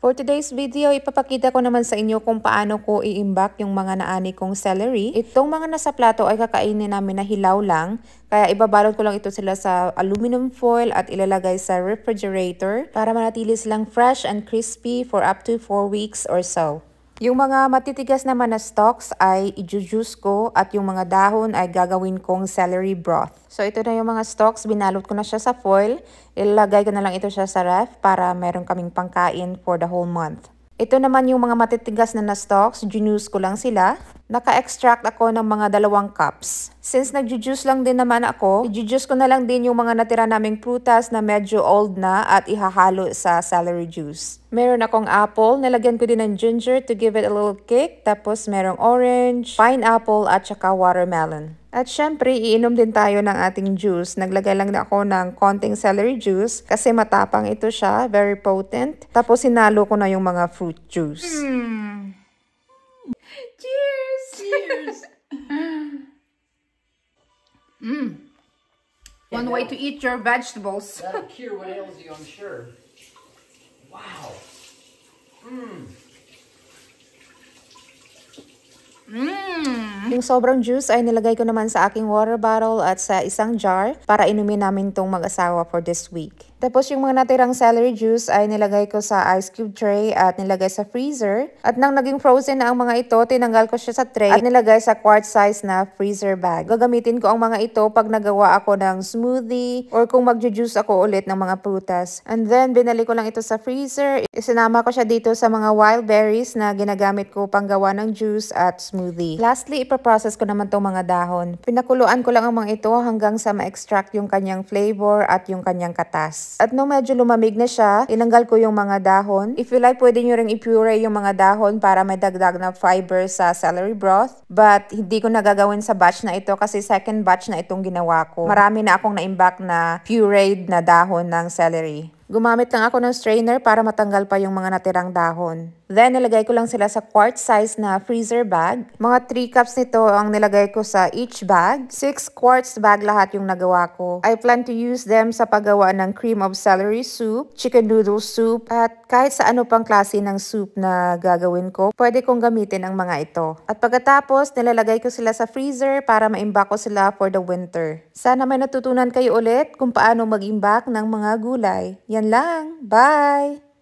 For today's video, ipapakita ko naman sa inyo kung paano ko i-imbak yung mga naani kong celery. Itong mga nasa plato ay kakainin namin na hilaw lang, kaya ibabalot ko lang ito sila sa aluminum foil at ilalagay sa refrigerator para manatili silang fresh and crispy for up to 4 weeks or so. Yung mga matitigas naman na stalks ay i-juice ko at yung mga dahon ay gagawin kong celery broth. So ito na yung mga stalks, binalot ko na siya sa foil. Ilalagay ko na lang ito siya sa ref para meron kaming pangkain for the whole month. Ito naman yung mga matitigas na stalks, juice ko lang sila. Naka-extract ako ng mga 2 cups. Since nag-juice lang din naman ako, i-juice ko na lang din yung mga natira naming prutas na medyo old na at ihahalo sa celery juice. Meron akong apple, nilagyan ko din ng ginger to give it a little kick. Tapos merong orange, pineapple at saka watermelon. At syempre, iinom din tayo ng ating juice. Naglagay lang na ako ng konting celery juice kasi matapang ito siya, very potent. Tapos sinalo ko na yung mga fruit juice. Cheers! Cheers! One way to eat your vegetables. That'll cure what ails you, I'm sure. Wow. Yung sobrang juice ay nilagay ko naman sa aking water bottle at sa isang jar para inumin namin tong mag-asawa for this week. Tapos yung mga natirang celery juice ay nilagay ko sa ice cube tray at nilagay sa freezer. At nang naging frozen na ang mga ito, tinanggal ko siya sa tray at nilagay sa quart size na freezer bag. Gagamitin ko ang mga ito pag nagawa ako ng smoothie or kung mag-juice ako ulit ng mga prutas. And then binalik ko lang ito sa freezer. Isinama ko siya dito sa mga wild berries na ginagamit ko panggawa ng juice at smoothie. Lastly, ipaprocess ko naman tong mga dahon. Pinakuluan ko lang ang mga ito hanggang sa ma-extract yung kanyang flavor at yung kanyang katas. At nung medyo lumamig na siya, tinanggal ko yung mga dahon. If you like, pwede nyo ring i-puree yung mga dahon para may dagdag na fiber sa celery broth. But hindi ko nagagawin sa batch na ito kasi second batch na itong ginawa ko. Marami na akong na-imbak na pureed na dahon ng celery. Gumamit lang ako ng strainer para matanggal pa yung mga natirang dahon. Then, nilagay ko lang sila sa quart size na freezer bag. Mga 3 cups nito ang nilagay ko sa each bag. 6 quarts bag lahat yung nagawa ko. I plan to use them sa paggawa ng cream of celery soup, chicken noodle soup, at kahit sa ano pang klase ng soup na gagawin ko, pwede kong gamitin ang mga ito. At pagkatapos, nilalagay ko sila sa freezer para maimbak ko sila for the winter. Sana may natutunan kayo ulit kung paano mag-imbak ng mga gulay. Yan lang. Bye!